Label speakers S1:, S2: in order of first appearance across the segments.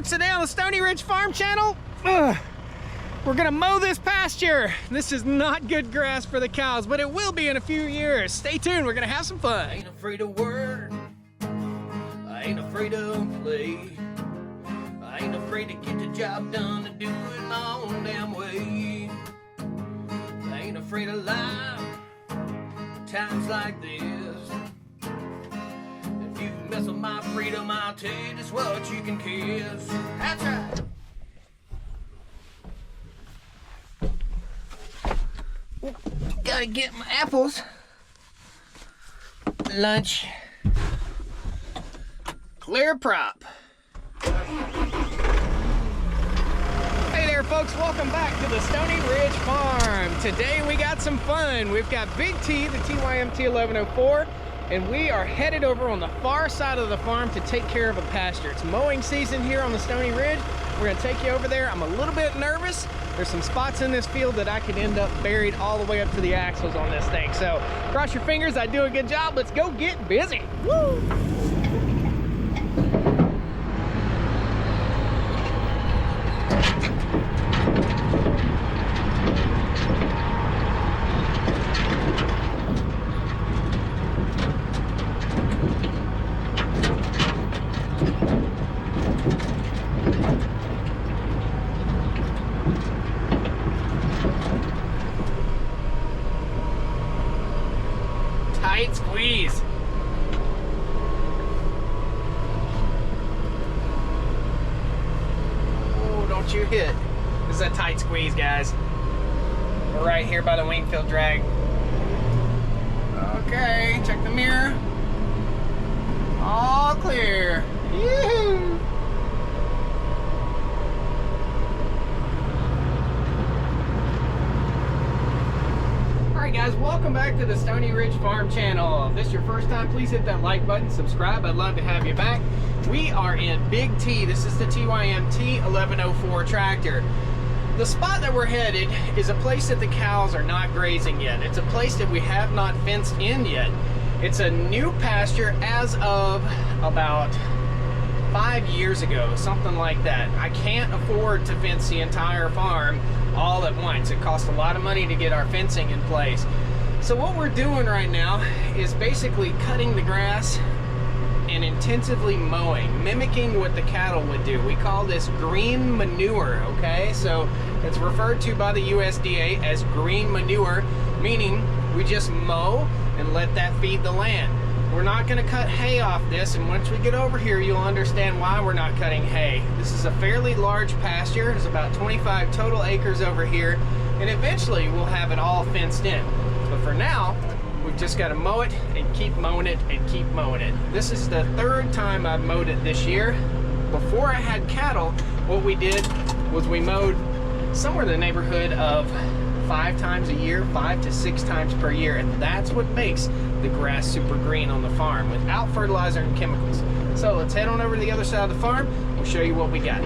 S1: folks, today on the Stoney Ridge Farm Channel, we're gonna mow this pasture. This is not good grass for the cows, but it will be in a few years. Stay tuned, we're gonna have some fun.
S2: I ain't afraid of work, I ain't afraid of play, I ain't afraid to get the job done and do it my own damn way. I ain't afraid of life, times like this. If you mess with my freedom, I'll tell you just what you can kiss. That's right. Gotta get my apples. Lunch. Clear prop.
S1: Hey there folks, welcome back to the Stoney Ridge Farm. Today we got some fun. We've got Big T, the TYM 1104, and we are headed over on the far side of the farm to take care of a pasture. It's mowing season here on the Stoney Ridge. We're gonna take you over there. I'm a little bit nervous. There's some spots in this field that I could end up buried all the way up to the axles on this thing. So cross your fingers, I do a good job. Let's go get busy. Woo! Tight squeeze. Oh, don't you hit. This is a tight squeeze, guys. We're right here by the Wingfield drag. Okay, check the mirror. All clear. Yoo-hoo. Alright guys, welcome back to the Stoney Ridge Farm Channel. If this is your first time, please hit that like button, subscribe. I'd love to have you back. We are in Big T. This is the TYM 1104 tractor. The spot that we're headed is a place that the cows are not grazing yet. It's a place that we have not fenced in yet. It's a new pasture as of about 5 years ago, something like that. I can't afford to fence the entire farm all at once. It costs a lot of money to get our fencing in place. So what we're doing right now is basically cutting the grass and intensively mowing, mimicking what the cattle would do. We call this green manure, okay? So it's referred to by the USDA as green manure, meaning we just mow and let that feed the land. We're not gonna cut hay off this, and once we get over here, you'll understand why we're not cutting hay. This is a fairly large pasture. There's about 25 total acres over here, and eventually we'll have it all fenced in. But for now, we've just gotta mow it and keep mowing it and keep mowing it. This is the third time I've mowed it this year. Before I had cattle, what we did was we mowed somewhere in the neighborhood of 5 times a year, 5 to 6 times per year, and that's what makes the grass super green on the farm without fertilizer and chemicals. So let's head on over to the other side of the farm. We'll show you what we got.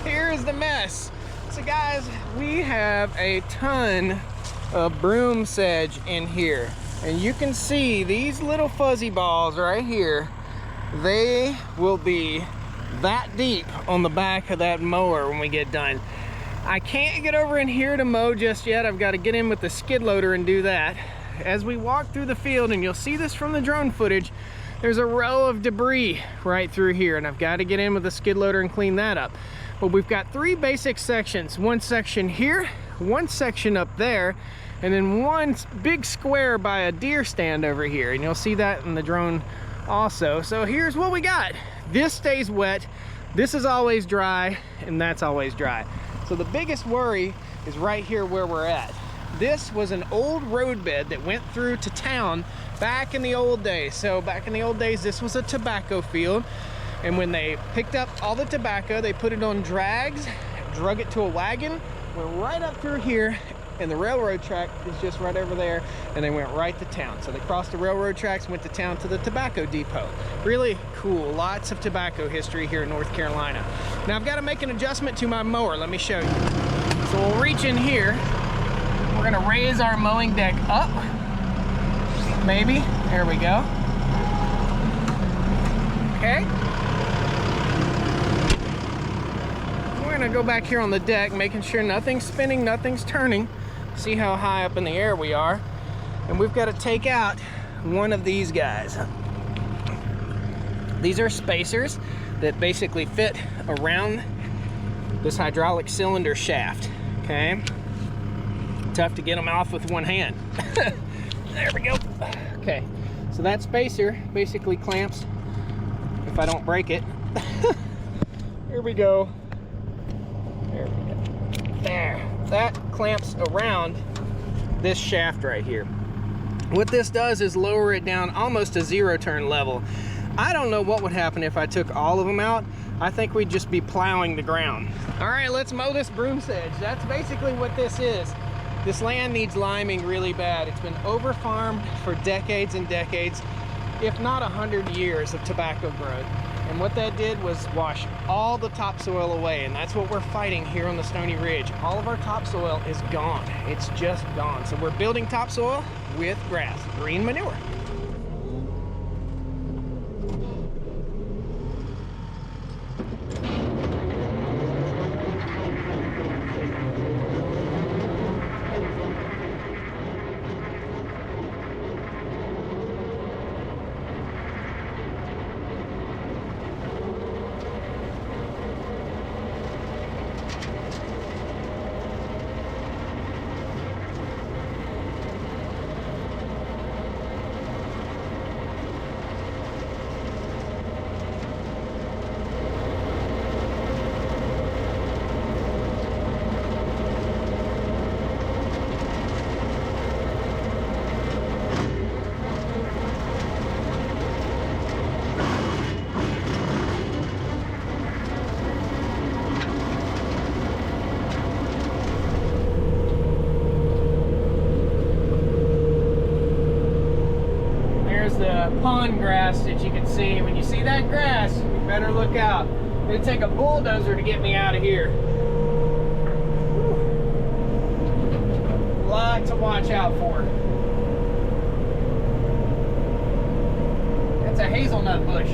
S1: Here is the mess. So guys, we have a ton of broom sedge in here. And you can see these little fuzzy balls right here. They will be that deep on the back of that mower when we get done. I can't get over in here to mow just yet. I've got to get in with the skid loader and do that. As we walk through the field, and you'll see this from the drone footage, there's a row of debris right through here, and I've got to get in with the skid loader and clean that up. But we've got three basic sections. One section here, one section up there, and then one big square by a deer stand over here. And you'll see that in the drone also. So here's what we got. This stays wet, this is always dry, and that's always dry. So the biggest worry is right here where we're at. This was an old road bed that went through to town back in the old days. So back in the old days, this was a tobacco field. And when they picked up all the tobacco, they put it on drags, drug it to a wagon, went right up through here, and the railroad track is just right over there, and they went right to town. So they crossed the railroad tracks, went to town to the tobacco depot. Really cool, lots of tobacco history here in North Carolina. Now I've got to make an adjustment to my mower, let me show you. So we'll reach in here, we're gonna raise our mowing deck up, maybe, there we go. Okay. We're gonna go back here on the deck, making sure nothing's spinning, nothing's turning. See how high up in the air we are. And we've got to take out one of these guys. These are spacers that basically fit around this hydraulic cylinder shaft, okay? Tough to get them off with one hand. There we go. Okay, so that spacer basically clamps if I don't break it. Here we go. There we go. There. That clamps around this shaft right here. What this does is lower it down almost to zero turn level. I don't know what would happen if I took all of them out. I think we'd just be plowing the ground. All right, let's mow this broom sedge. That's basically what this is. This land needs liming really bad. It's been over farmed for decades and decades, if not 100 years of tobacco growth. And what that did was wash all the topsoil away, and that's what we're fighting here on the Stoney Ridge. All of our topsoil is gone. It's just gone. So we're building topsoil with grass, green manure. Pond grass that you can see. When you see that grass, you better look out. It'd take a bulldozer to get me out of here. Whew. A lot to watch out for. That's a hazelnut bush.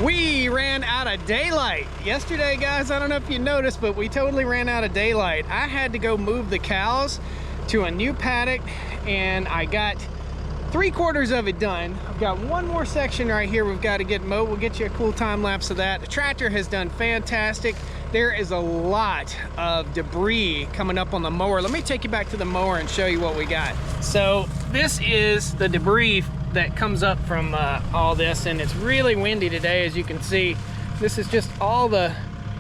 S1: We ran out of daylight yesterday, guys. I don't know if you noticed, but we totally ran out of daylight. I had to go move the cows to a new paddock, and I got 3/4 of it done. I've got one more section right here we've got to get mowed. We'll get you a cool time lapse of that. The tractor has done fantastic. There is a lot of debris coming up on the mower. Let me take you back to the mower and show you what we got. So this is the debris that comes up from all this, and it's really windy today, as you can see. This is just all the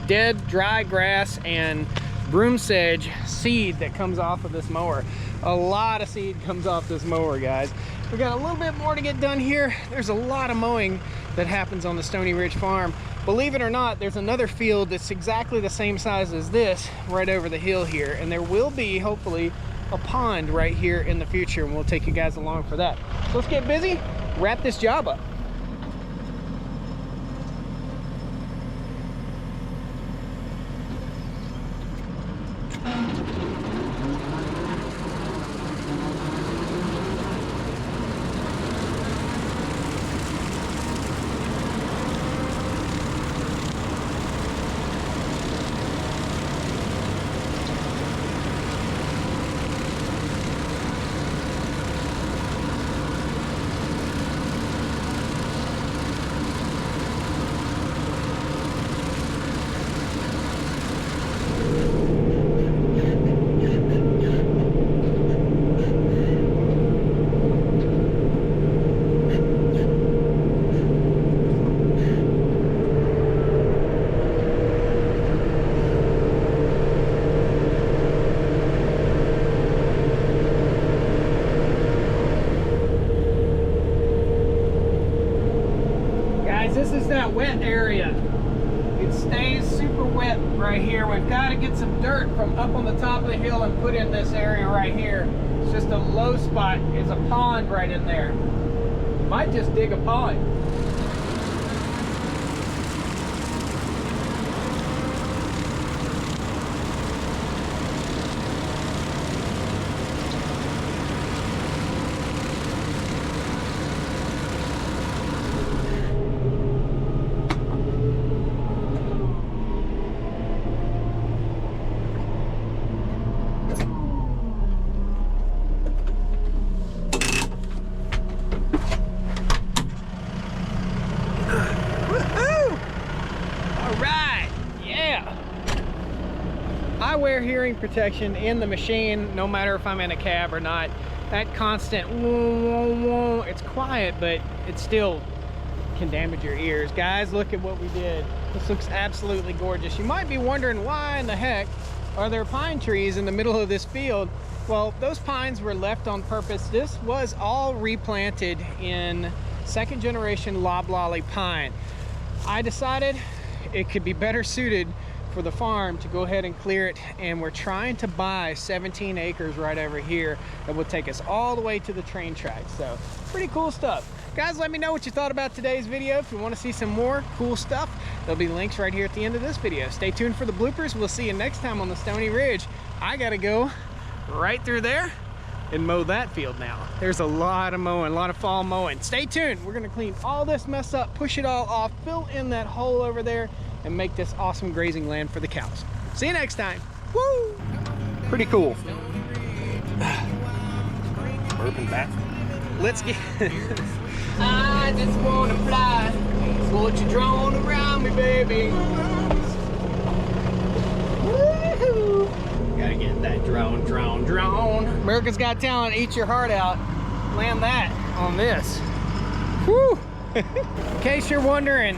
S1: dead dry grass and broom sedge seed that comes off of this mower. A lot of seed comes off this mower, guys. We got a little bit more to get done here. There's a lot of mowing that happens on the Stoney Ridge farm. Believe it or not, there's another field that's exactly the same size as this right over the hill here, and there will be hopefully a pond right here in the future, and we'll take you guys along for that. So let's get busy, wrap this job up. This is that wet area. It stays super wet right here. We've got to get some dirt from up on the top of the hill and put in this area right here. It's just a low spot. It's a pond right in there. Might just dig a pond. I wear hearing protection in the machine, no matter if I'm in a cab or not. That constant it's quiet, but it still can damage your ears. Guys, look at what we did. This looks absolutely gorgeous. You might be wondering, why in the heck are there pine trees in the middle of this field? Well, those pines were left on purpose. This was all replanted in second generation loblolly pine. I decided it could be better suited for the farm to go ahead and clear it, and we're trying to buy 17 acres right over here that will take us all the way to the train track. So pretty cool stuff. Guys, let me know what you thought about today's video. If you want to see some more cool stuff, there'll be links right here at the end of this video. Stay tuned for the bloopers. We'll see you next time on the Stoney Ridge. I gotta go right through there and mow that field now. There's a lot of mowing, a lot of fall mowing. Stay tuned. We're gonna clean all this mess up, push it all off, fill in that hole over there, and make this awesome grazing land for the cows. See you next time. Woo! Pretty cool.
S2: Burping back.
S1: Let's get...
S2: I just wanna fly. Put your drone around me, baby.
S1: Woo-hoo.
S2: Gotta get that drone.
S1: America's Got Talent, eat your heart out. Land that on this. Woo! In case you're wondering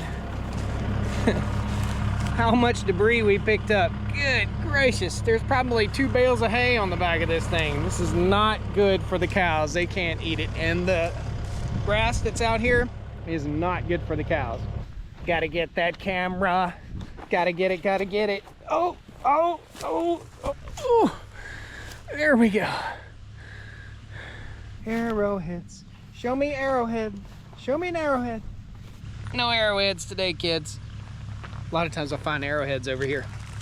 S1: how much debris we picked up, good gracious, there's probably 2 bales of hay on the back of this thing. This is not good for the cows. They can't eat it, and the grass that's out here is not good for the cows. Gotta get that camera. Gotta get it. Oh. There we go. Arrowheads. Show me arrowhead. Show me an arrowhead. No arrowheads today, kids. A lot of times I'll find arrowheads over here.